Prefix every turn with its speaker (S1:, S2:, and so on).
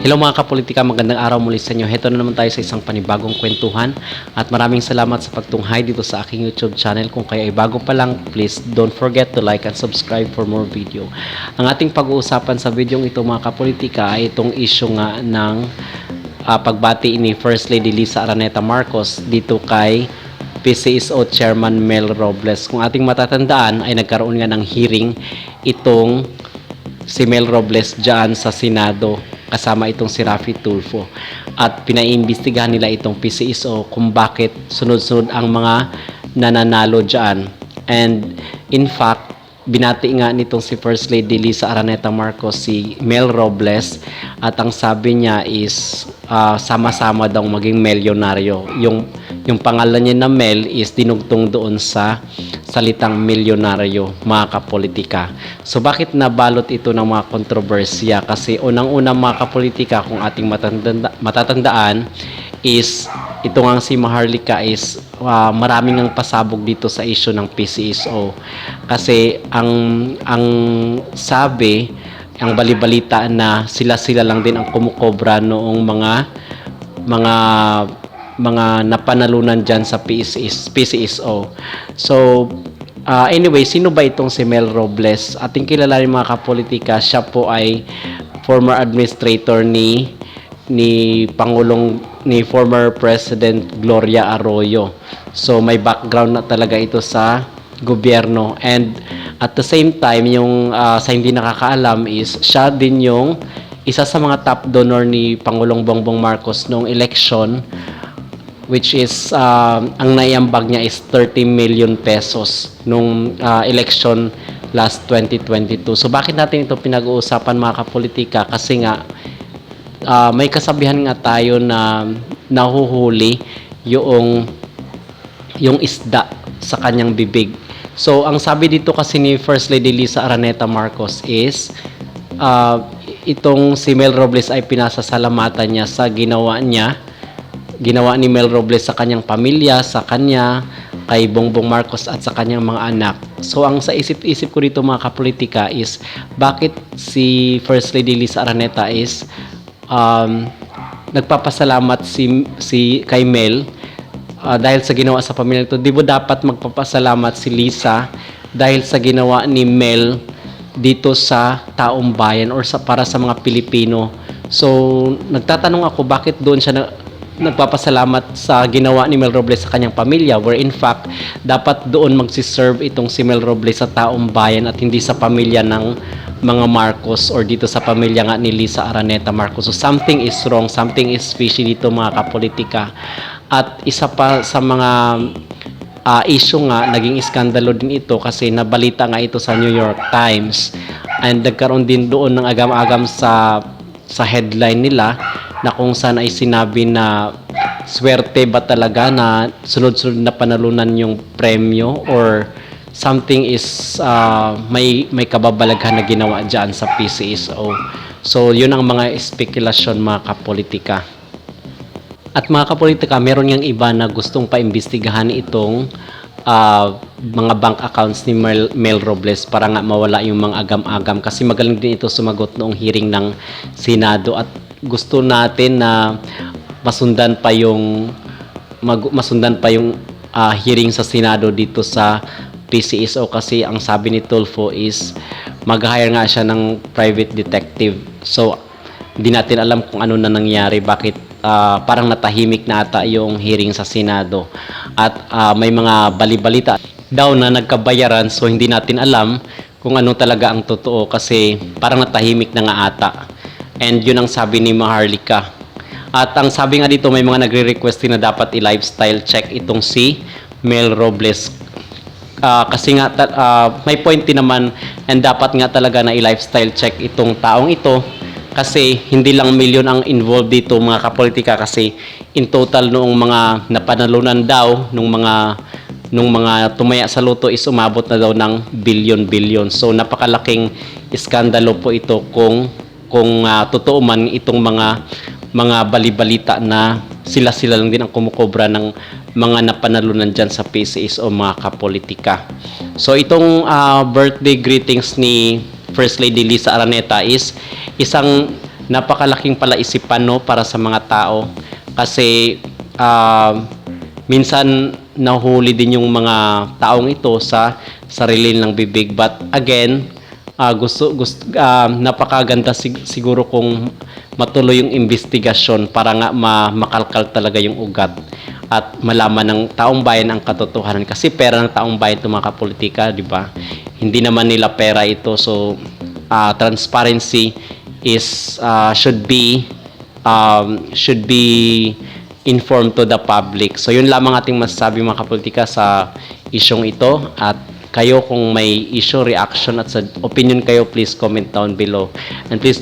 S1: Hello mga kapolitika, magandang araw muli sa inyo. Heto na naman tayo sa isang panibagong kwentuhan at maraming salamat sa pagtunghay dito sa aking YouTube channel. Kung kayo ay bago pa lang, please don't forget to like and subscribe for more video. Ang ating pag-uusapan sa video ito mga kapolitika ay itong issue nga ng pagbati ni First Lady Lisa Araneta Marcos dito kay PCSO Chairman Mel Robles. Kung ating matatandaan ay nagkaroon nga ng hearing itong si Mel Robles dyan sa Senado kasama itong si Raffy Tulfo at pinaiimbestigahan nila itong PCSO kung bakit sunod-sunod ang mga nananalo dyan. And in fact, binati nga nitong si First Lady Lisa Araneta Marcos si Mel Robles at ang sabi niya is sama-sama daw maging milyonaryo. Yung pangalan niya na Mel is dinugtong doon sa salitang milyonaryo, mga kapolitika. So bakit nabalot ito ng mga kontrobersya? Kasi unang-unang mga kapolitika, kung ating matatandaan is ito nga si Maharlika is maraming ang pasabog dito sa issue ng PCSO. Kasi ang sabi, ang balibalita na sila lang din ang kumukobra noong mga napanalunan dyan sa PCSO. So, anyway, sino ba itong si Mel Robles? Ating kilala ng mga kapolitika, siya po ay former administrator ni former President Gloria Arroyo. So, may background na talaga ito sa gobyerno. And at the same time, yung sa hindi nakakaalam is siya din yung isa sa mga top donor ni Pangulong Bongbong Marcos noong election, which is ang naiambag niya is 30 million pesos nung election last 2022. So bakit natin ito pinag-uusapan mga kapolitika? Kasi nga may kasabihan nga tayo na nahuhuli yung isda sa kanyang bibig. So ang sabi dito kasi ni First Lady Lisa Araneta Marcos is itong si Mel Robles ay pinasasalamatan niya sa ginawa ni Mel Robles sa kanyang pamilya, sa kanya, kay Bongbong Marcos at sa kanyang mga anak. So ang sa isip-isip ko dito mga kapolitika is bakit si First Lady Lisa Araneta is nagpapasalamat si kay Mel dahil sa ginawa sa pamilya ito. Di ba dapat magpapasalamat si Lisa dahil sa ginawa ni Mel dito sa taong bayan or para sa mga Pilipino? So nagtatanong ako bakit doon siya nagpapasalamat sa ginawa ni Mel Robles sa kanyang pamilya, where in fact dapat doon magsiserve itong si Mel Robles sa taong bayan at hindi sa pamilya ng mga Marcos or dito sa pamilya nga ni Lisa Araneta Marcos. So something is wrong, something is fishy dito mga kapolitika. At isa pa sa mga issue nga, naging iskandalo din ito kasi nabalita nga ito sa New York Times and nagkaroon din doon ng agam-agam sa headline nila na kung saan ay sinabi na swerte ba talaga na sunod-sunod na panalunan yung premyo or something is may kababalaghan na ginawa dyan sa PCSO. So yun ang mga spekulasyon mga kapolitika. At mga kapolitika, meron yung iba na gustong paimbestigahan itong mga bank accounts ni Mel Robles para nga mawala yung mga agam-agam kasi magaling din ito sumagot noong hearing ng Senado at gusto natin na masundan pa yung hearing sa Senado dito sa PCSO kasi ang sabi ni Tulfo is mag-hire nga siya ng private detective. So hindi natin alam kung ano na nangyari, bakit parang natahimik na ata yung hearing sa Senado at may mga balibalita daw na nagkabayaran, so hindi natin alam kung ano talaga ang totoo kasi parang natahimik na nga ata. And yun ang sabi ni Maharlika. At ang sabi nga dito, may mga nagre-request na dapat i-lifestyle check itong si Mel Robles. Kasi nga may point din naman and dapat nga talaga na i-lifestyle check itong taong ito kasi hindi lang milyon ang involved dito mga kapolitika kasi in total noong mga napanalunan daw nung mga tumaya sa loto is umabot na daw ng bilyon. So napakalaking iskandalo po ito kung totoo man itong mga balibalita na sila lang din ang kumukobra ng mga napanalunan dyan sa PCSO mga kapolitika. So itong birthday greetings ni First Lady Lisa Araneta is isang napakalaking palaisipan no para sa mga tao kasi minsan nahuli din yung mga taong ito sa sarili ng bibig, but again napakaganda siguro kung matuloy yung investigasyon para nga makalkal talaga yung ugat at malaman ng taong bayan ang katotohanan kasi pera ng taong bayan itong mga kapolitika, di ba? Hindi naman nila pera ito, so transparency is should be informed to the public. So yun lamang ating masasabi mga kapolitika sa isyong ito, at kayo kung may issue, reaction at sa opinion kayo, please comment down below, and please